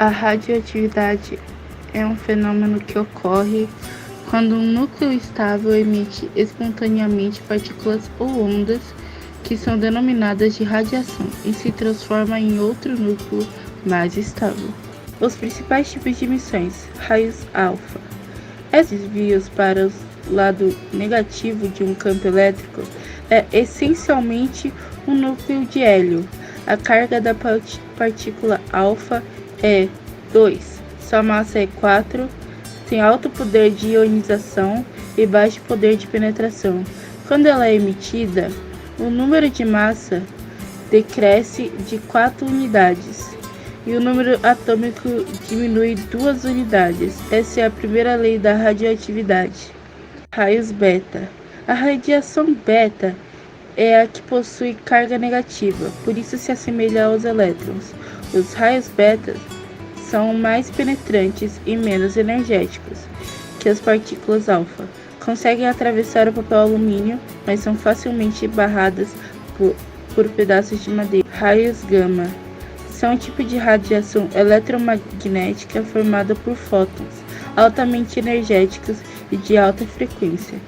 A radioatividade é um fenômeno que ocorre quando um núcleo estável emite espontaneamente partículas ou ondas que são denominadas de radiação e se transforma em outro núcleo mais estável. Os principais tipos de emissões: raios alfa. Esses desvios para o lado negativo de um campo elétrico é essencialmente um núcleo de hélio. A carga da partícula alfa é 2, sua massa é 4, tem alto poder de ionização e baixo poder de penetração. Quando ela é emitida, o número de massa decresce de 4 unidades e o número atômico diminui 2 unidades. Essa é a primeira lei da radioatividade. Raios beta. A radiação beta é a que possui carga negativa, por isso se assemelha aos elétrons. Os raios beta são mais penetrantes e menos energéticos que as partículas alfa. Conseguem atravessar o papel alumínio, mas são facilmente barradas por pedaços de madeira. Raios gama são um tipo de radiação eletromagnética formada por fótons altamente energéticos e de alta frequência.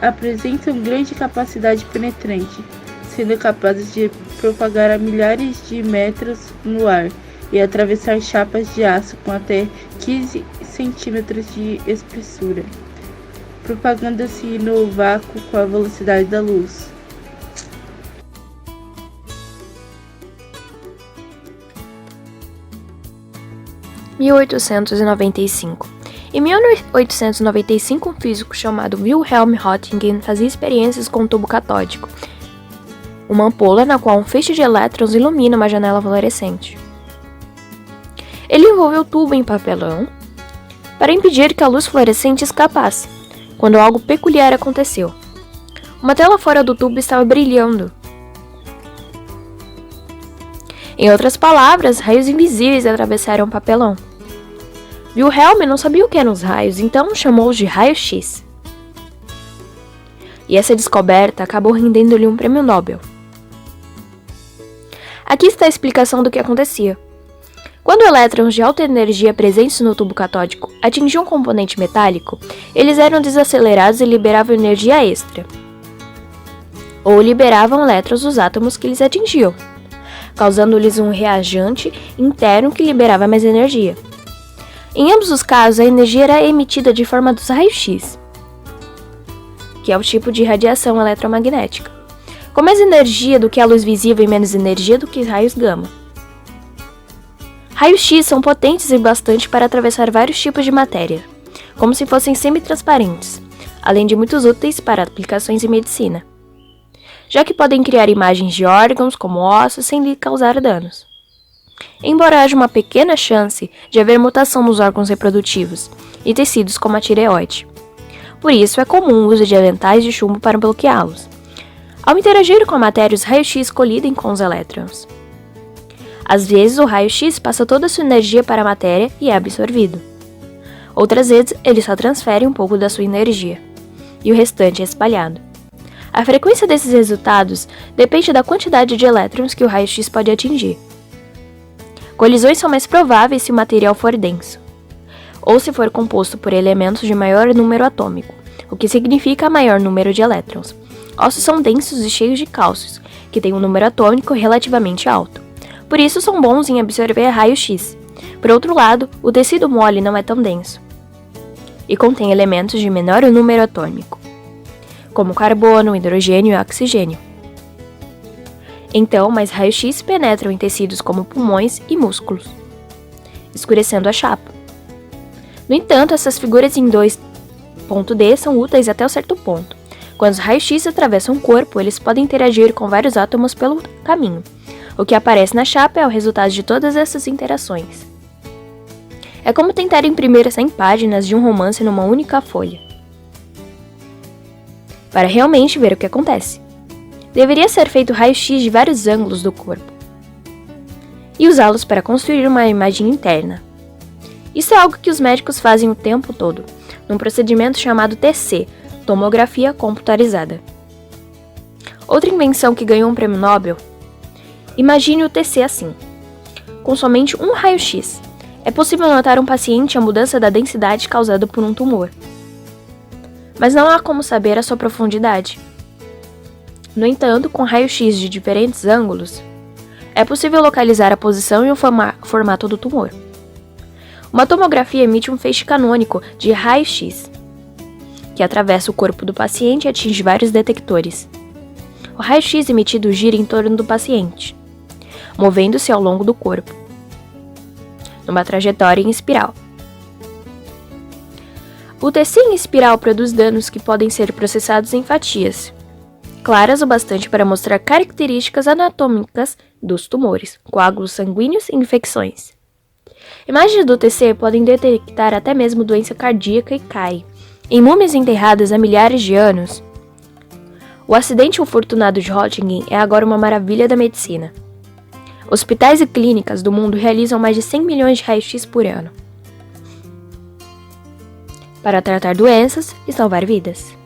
Apresentam grande capacidade penetrante, sendo capazes de propagar a milhares de metros no ar e atravessar chapas de aço com até 15 centímetros de espessura, propagando-se no vácuo com a velocidade da luz. Em 1895, um físico chamado Wilhelm Röntgen fazia experiências com um tubo catódico, uma ampola na qual um feixe de elétrons ilumina uma janela fluorescente. Ele envolveu o tubo em papelão para impedir que a luz fluorescente escapasse, quando algo peculiar aconteceu. Uma tela fora do tubo estava brilhando. Em outras palavras, raios invisíveis atravessaram o papelão. Wilhelm não sabia o que eram os raios, então chamou-os de raio-x. E essa descoberta acabou rendendo-lhe um prêmio Nobel. Aqui está a explicação do que acontecia. Quando elétrons de alta energia presentes no tubo catódico atingiam um componente metálico, eles eram desacelerados e liberavam energia extra, ou liberavam elétrons dos átomos que eles atingiam, causando-lhes um reagente interno que liberava mais energia. Em ambos os casos, a energia era emitida de forma dos raios-x, que é o tipo de radiação eletromagnética, com mais energia do que a luz visível e menos energia do que raios gama. Raios-x são potentes e bastante para atravessar vários tipos de matéria, como se fossem semi-transparentes, além de muitos úteis para aplicações em medicina, já que podem criar imagens de órgãos como ossos sem lhe causar danos. Embora haja uma pequena chance de haver mutação nos órgãos reprodutivos e tecidos como a tireoide. Por isso, é comum o uso de aventais de chumbo para bloqueá-los. Ao interagir com a matéria, os raios-x colidem com os elétrons. Às vezes, o raio-x passa toda a sua energia para a matéria e é absorvido. Outras vezes, ele só transfere um pouco da sua energia, e o restante é espalhado. A frequência desses resultados depende da quantidade de elétrons que o raio-x pode atingir. Colisões são mais prováveis se o material for denso, ou se for composto por elementos de maior número atômico, o que significa maior número de elétrons. Ossos são densos e cheios de cálcios, que têm um número atômico relativamente alto. Por isso são bons em absorver raio-x. Por outro lado, o tecido mole não é tão denso e contém elementos de menor número atômico, como carbono, hidrogênio e oxigênio. Então, mais raios-x penetram em tecidos como pulmões e músculos, escurecendo a chapa. No entanto, essas figuras em 2.d são úteis até um certo ponto. Quando os raios-x atravessam o corpo, eles podem interagir com vários átomos pelo caminho. O que aparece na chapa é o resultado de todas essas interações. É como tentar imprimir 100 páginas de um romance numa única folha, para realmente ver o que acontece. Deveria ser feito raio-x de vários ângulos do corpo e usá-los para construir uma imagem interna. Isso é algo que os médicos fazem o tempo todo, num procedimento chamado TC, tomografia computarizada. Outra invenção que ganhou um prêmio Nobel. Imagine o TC assim, com somente um raio-x. É possível notar um paciente a mudança da densidade causada por um tumor, mas não há como saber a sua profundidade. No entanto, com raio-x de diferentes ângulos, é possível localizar a posição e o formato do tumor. Uma tomografia emite um feixe canônico de raio-x, que atravessa o corpo do paciente e atinge vários detectores. O raio-x emitido gira em torno do paciente, movendo-se ao longo do corpo, numa trajetória em espiral. O TC em espiral produz danos que podem ser processados em fatias, claras o bastante para mostrar características anatômicas dos tumores, coágulos sanguíneos e infecções. Imagens do TC podem detectar até mesmo doença cardíaca e CAI. Em múmias enterradas há milhares de anos, o acidente infortunado de Röntgen é agora uma maravilha da medicina. Hospitais e clínicas do mundo realizam mais de 100 milhões de raios-x por ano para tratar doenças e salvar vidas.